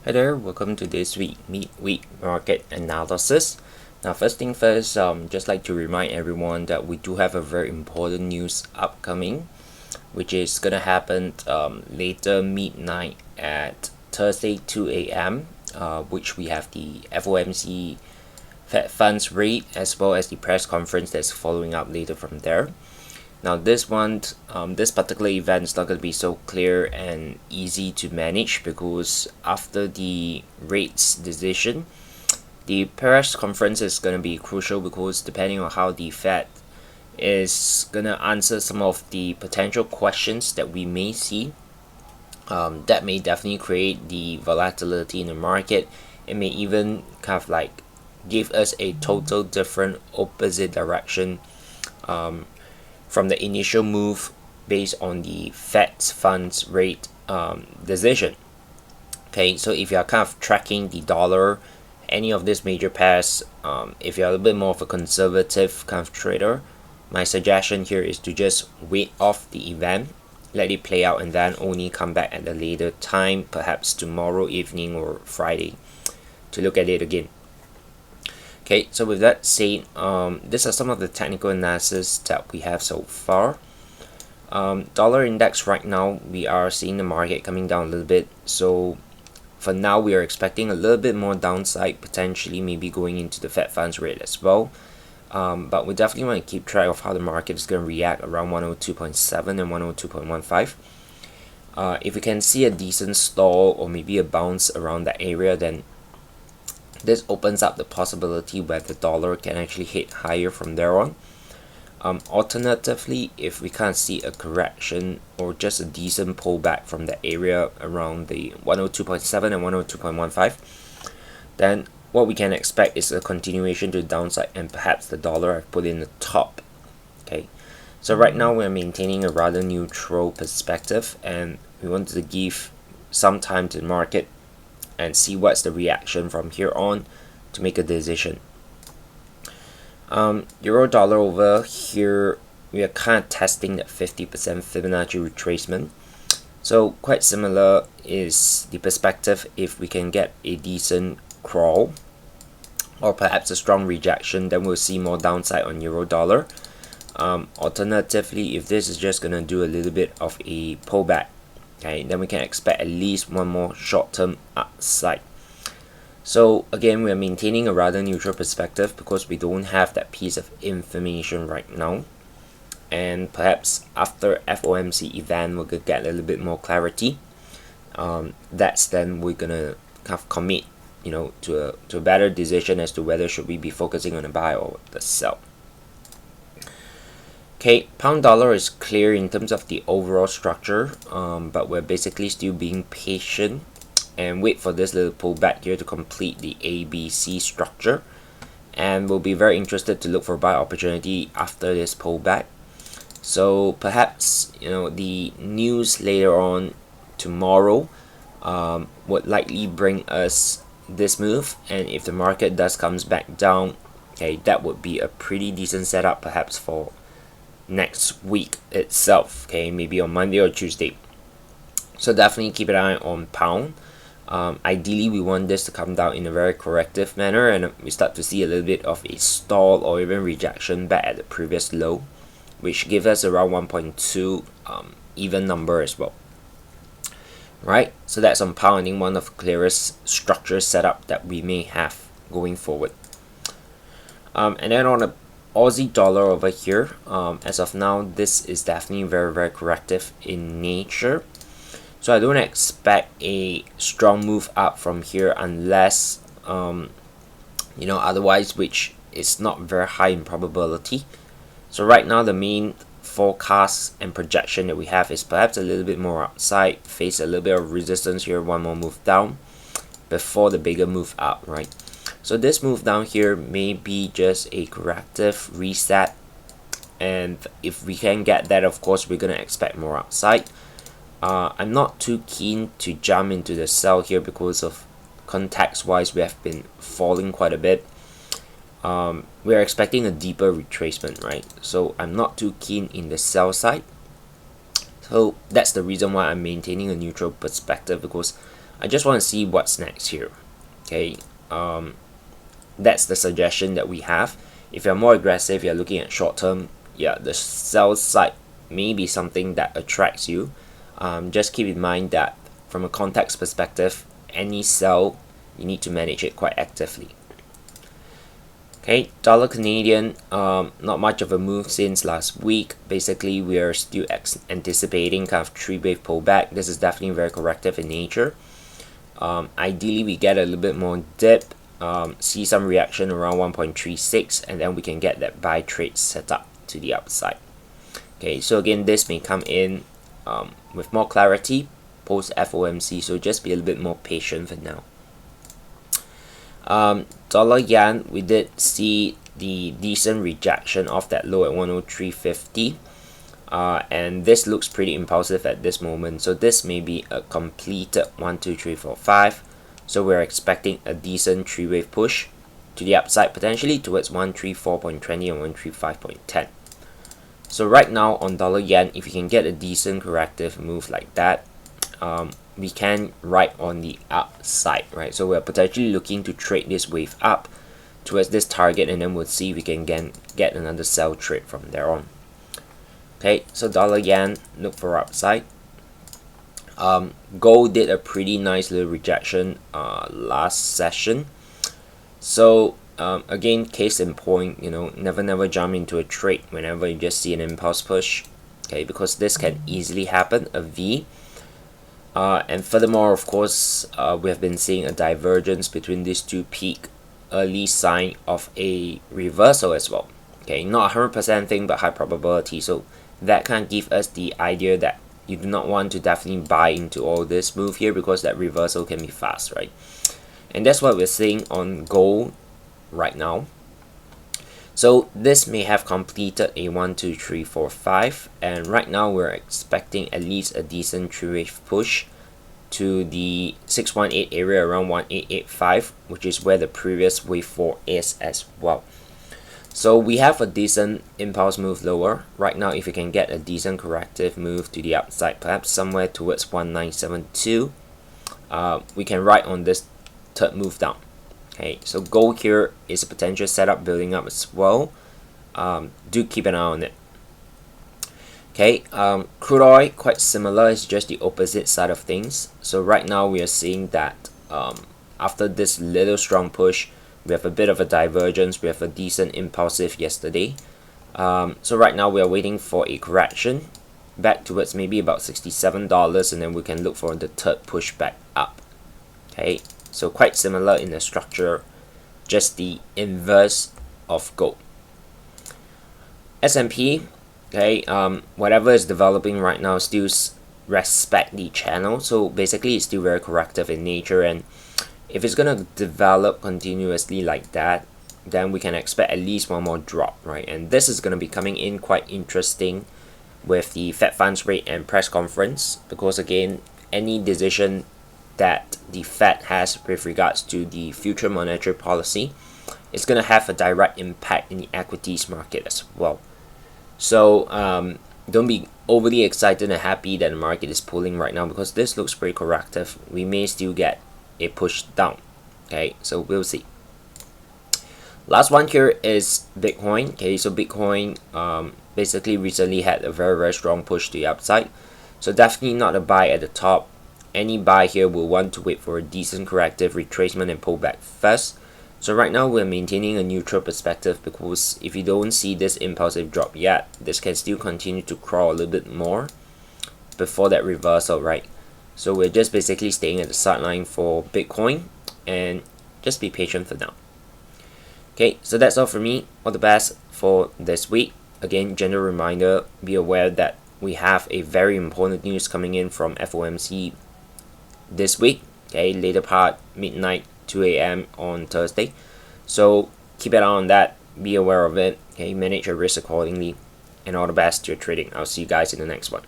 Hi there, welcome to this week market analysis. Now, first thing first, just like to remind everyone that we do have a very important news upcoming, which is gonna happen later midnight at Thursday 2 a.m., which we have the FOMC Fed funds rate as well as the press conference that's following up later from there. Now this particular event is not going to be so clear and easy to manage because after the rates decision, the press conference is going to be crucial because depending on how the Fed is going to answer some of the potential questions that we may see, that may definitely create the volatility in the market. It may even kind of like give us a total different opposite direction from the initial move based on the Fed's funds rate decision. Okay, so if you are kind of tracking the dollar, any of these major pairs, if you're a little bit more of a conservative kind of trader, my suggestion here is to just wait off the event, let it play out, and then only come back at a later time, perhaps tomorrow evening or Friday, to look at it again. Okay, so with that said, these are some of the technical analysis that we have so far. Dollar index right now, we are seeing the market coming down a little bit. So for now, we are expecting a little bit more downside, potentially maybe going into the Fed funds rate as well. But we definitely want to keep track of how the market is going to react around 102.7 and 102.15. If we can see a decent stall or maybe a bounce around that area, then this opens up the possibility where the dollar can actually hit higher from there on. Alternatively, if we can't see a correction or just a decent pullback from the area around the 102.7 and 102.15, then what we can expect is a continuation to the downside and perhaps the dollar have put in the top. Okay, so right now we're maintaining a rather neutral perspective and we wanted to give some time to the market and see what's the reaction from here on to make a decision. Euro dollar over here, we are kind of testing that 50% Fibonacci retracement. So quite similar is the perspective if we can get a decent crawl or perhaps a strong rejection, then we'll see more downside on euro dollar. Alternatively, if this is just gonna do a little bit of a pullback, okay, then we can expect at least one more short-term upside. So again, we are maintaining a rather neutral perspective because we don't have that piece of information right now. And perhaps after FOMC event, we're gonna get a little bit more clarity. That's then we're gonna kind of commit, to a better decision as to whether should we be focusing on the buy or the sell. Okay, pound dollar is clear in terms of the overall structure, but we're basically still being patient and wait for this little pullback here to complete the ABC structure. And we'll be very interested to look for buy opportunity after this pullback. So perhaps, the news later on tomorrow would likely bring us this move. And if the market does comes back down, okay, that would be a pretty decent setup perhaps for next week itself, okay, maybe on Monday or Tuesday. So definitely keep an eye on pound. Ideally, we want this to come down in a very corrective manner and we start to see a little bit of a stall or even rejection back at the previous low, which gives us around 1.2 even number as well. Right, so that's on pound. I think one of the clearest structure setup that we may have going forward. And then on a Aussie dollar over here, as of now, this is definitely very, very corrective in nature. So I don't expect a strong move up from here unless, otherwise, which is not very high in probability. So right now, the main forecast and projection that we have is perhaps a little bit more upside, face a little bit of resistance here, one more move down before the bigger move up, right? So this move down here may be just a corrective reset, and if we can get that, of course, we're gonna expect more upside. I'm not too keen to jump into the sell here because of context-wise, we have been falling quite a bit. We are expecting a deeper retracement, right? So I'm not too keen in the sell side. So that's the reason why I'm maintaining a neutral perspective, because I just want to see what's next here. Okay, that's the suggestion that we have. If you're more aggressive, you're looking at short term, yeah, the sell side may be something that attracts you. Just keep in mind that from a context perspective, any sell, you need to manage it quite actively. Okay, dollar Canadian, not much of a move since last week. Basically, we are still anticipating kind of three-wave pullback. This is definitely very corrective in nature. Ideally, we get a little bit more dip, see some reaction around 1.36, and then we can get that buy trade set up to the upside. Okay, so again, this may come in with more clarity post FOMC, so just be a little bit more patient for now. Dollar yen, we did see the decent rejection of that low at 103.50, and this looks pretty impulsive at this moment, so this may be a completed 1, 2, 3, 4, 5. So we're expecting a decent three-wave push to the upside, potentially towards 134.20 and 135.10. So right now on dollar yen, if you can get a decent corrective move like that, we can ride on the upside, right? So we're potentially looking to trade this wave up towards this target, and then we'll see if we can get another sell trade from there on. Okay, so dollar yen, look for upside. Gold did a pretty nice little rejection last session. So again, case in point, never jump into a trade whenever you just see an impulse push. Okay, because this can easily happen, a V. And furthermore, of course, we have been seeing a divergence between these two peak, early sign of a reversal as well. Okay, not 100% thing, but high probability. So that can give us the idea that you do not want to definitely buy into all this move here, because that reversal can be fast, right? And that's what we're seeing on gold right now. So this may have completed a 1, 2, 3, 4, 5, and right now we're expecting at least a decent three-wave push to the 618 area around 1885, which is where the previous wave 4 is as well. So we have a decent impulse move lower. Right now, if you can get a decent corrective move to the upside, perhaps somewhere towards 1972, we can ride on this third move down. Okay, so gold here is a potential setup building up as well. Do keep an eye on it. Okay, crude oil, quite similar, it's just the opposite side of things. So right now we are seeing that after this little strong push, we have a bit of a divergence. We have a decent impulsive yesterday. So right now we are waiting for a correction back towards maybe about $67, and then we can look for the third push back up. Okay, so quite similar in the structure, just the inverse of gold. S&P, okay, whatever is developing right now still respect the channel. So basically it's still very corrective in nature, and if it's gonna develop continuously like that, then we can expect at least one more drop, right? And this is gonna be coming in quite interesting with the Fed funds rate and press conference, because again, any decision that the Fed has with regards to the future monetary policy is gonna have a direct impact in the equities market as well. So don't be overly excited and happy that the market is pulling right now, because this looks pretty corrective. We may still get a push down. Okay, so we'll see. Last one here is Bitcoin. Okay, so Bitcoin basically recently had a very strong push to the upside, so definitely not a buy at the top. Any buy here will want to wait for a decent corrective retracement and pullback first. So right now we're maintaining a neutral perspective, because if you don't see this impulsive drop yet, this can still continue to crawl a little bit more before that reversal, right? So we're just basically staying at the sideline for Bitcoin, and just be patient for now. Okay, so that's all for me. All the best for this week. Again, general reminder, be aware that we have a very important news coming in from FOMC this week. Okay, later part, midnight, 2 a.m. on Thursday. So keep an eye on that. Be aware of it. Okay, manage your risk accordingly. And all the best to your trading. I'll see you guys in the next one.